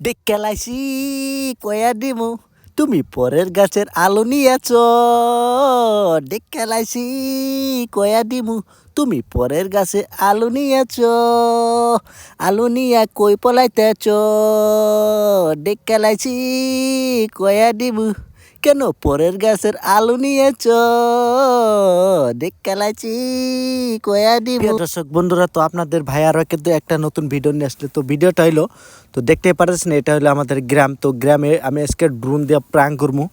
ডেক্কালাইছি কয়া দিমু তুমি পরের গাছের আলো নিয়েছ। ডেক্কালাইছি কয়া দিমু তুমি পরের গাছে আলো নিয়েছ। আলো নিয়া কই পলাইতেছ। ডেক্কালাইছি কয়া দিমু কেন পরের গাছের আলো নিয়েছ। ডেক্কালাইছি কয়া দিমু। দর্শক বন্ধুরা, তো আপনাদের ভাই আরও কিন্তু একটা নতুন ভিডিও নিয়ে আসলে, তো ভিডিওটা হইলো তো দেখতে পারতেছেন এটা হলো আমাদের গ্রাম। তো গ্রামে আমি আজকে ড্রোন দিয়ে প্রাং করবো।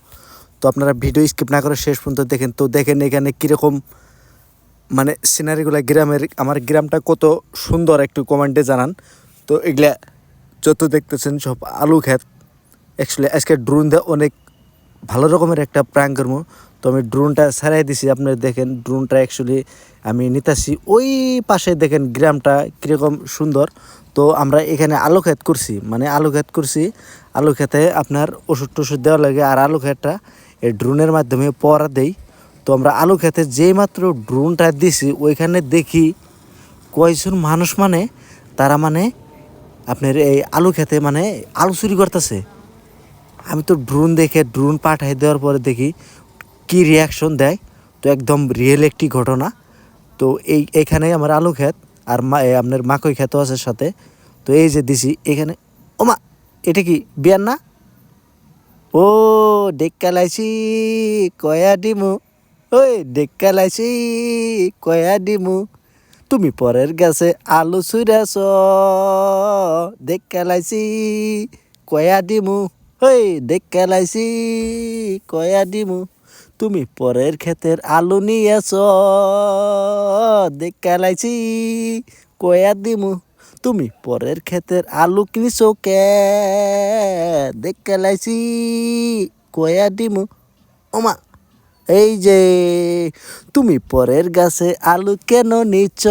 তো আপনারা ভিডিও স্কিপ না করে শেষ পর্যন্ত দেখেন। তো দেখেন এখানে কীরকম মানে সিনারিগুলো গ্রামের, আমার গ্রামটা কত সুন্দর একটু কমেন্টে জানান। তো এগুলা যত দেখতেছেন সব আলু ক্ষেত। অ্যাকচুয়ালি আজকে ড্রোন দিয়ে অনেক ভালো রকমের একটা প্রাং করবো। তো আমি ড্রোনটা ছাড়াই দিছি, আপনারা দেখেন ড্রোনটা অ্যাকচুয়ালি আমি নিতাছি। ওই পাশে দেখেন গ্রামটা কীরকম সুন্দর। তো আমরা এখানে আলু ক্ষেত করছি, মানে আলু ক্ষেত করছি। আলু ক্ষেতে আপনার ওষুধ টষুধ দেওয়া লাগে, আর আলু ক্ষেতটা এই ড্রোনের মাধ্যমে পরা দেই। তো আমরা আলু ক্ষেতে যেই মাত্র ড্রোনটা দিছি ওইখানে দেখি কয়েকজন মানুষ মানে তারা মানে আপনার এই আলু ক্ষেতে মানে আলু চুরি করতেছে। আমি তো ড্রোন দেখে ড্রোন পাঠাই দেওয়ার পরে দেখি কি রিয়াকশন দেয়। তো একদম রিয়েল একটি ঘটনা। তো এইখানে আমার আলু ক্ষেত আর আপনার মাকই ক্ষেতও আছে সাথে। তো এই যে দিছি এখানে, ওমা এটা কি বিয়ার না? ও ডেক্কালাইছি কয়া দিমু, ওই ডেক্কালাইছি কয়া দিমু তুমি পরের গাছে আলু ছুঁড়াছ। ডেক্কালাইছি কয়া দিমু, ওই ডেক্কালাইছি কয়া দিমু তুমি পরের ক্ষেতের আলু নিয়েছ। ডেক্কালাইছি কয়া দিমু তুমি পরের ক্ষেতের আলু কিনিছ কে। ডেক্কালাইছি কয়া দিমু, ওমা এই যে তুমি পরের গাছে আলু কেন নিচ্ছ।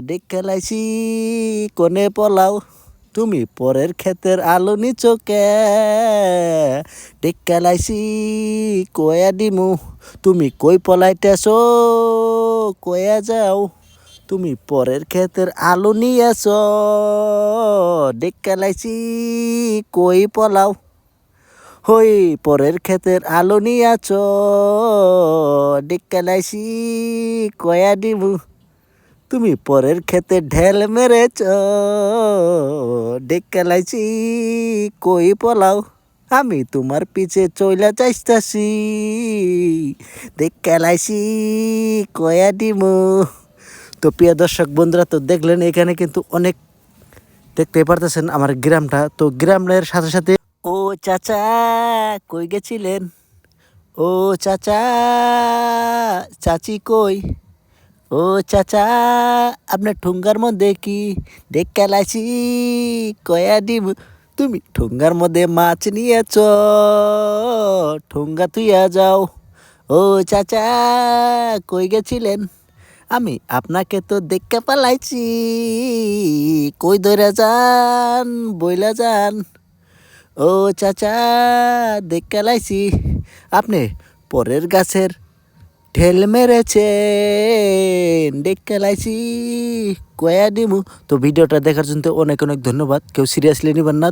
ডেক্কালাইছি কোনে পলাও তুমি পরের ক্ষেতের আলু নিচ্ছ কে। ডেক্কালাইছি কয়া দিমু তুমি কই পলাইতেছ। কয়া যাও তুমি পরের ক্ষেতের আলু নিয়েছ। ডেক্কালাইছি কই পলাও, হই পরের ক্ষেতের আলো নিয়াছ। ডেক্কালাইছি কয়া দিমু তুমি পরের ক্ষেতে ঢেল মেরেছ। ডেক্কালাইছি কই পলাও আমি তোমার পিছে চইলা চাইতাছি। ডেক্কালাইছি কয়া দিমু। তো প্রিয় দর্শক বন্ধুরা, তো দেখলেন এখানে কিন্তু অনেক দেখতে পারতেছেন আমার গ্রামটা। তো গ্রামের সাথে সাথে ও চাচা কই গেছিলেন, ও চাচা চাচি কই, ও চাচা আপনার ঠুঙ্গার মধ্যে কি। ডেক্কালাইছি কয়া দিম তুমি ঠুঙ্গার মধ্যে মাছ নিয়েছ। ঠুঙ্গা তুইয়া যাও, ও চাচা কই গেছিলেন, আমি আপনাকে তো দেখতে পালাইছি। কই ধরে যান বইলা যান, ও চাচা ডেক্কালাইছি আপনি পরের গাছের ঢেল মেরেছেন। ডেক্কালাইছি কয়া দিমু। তো ভিডিওটা দেখার জন্য অনেক অনেক ধন্যবাদ। কেউ সিরিয়াসলি নেবেন না।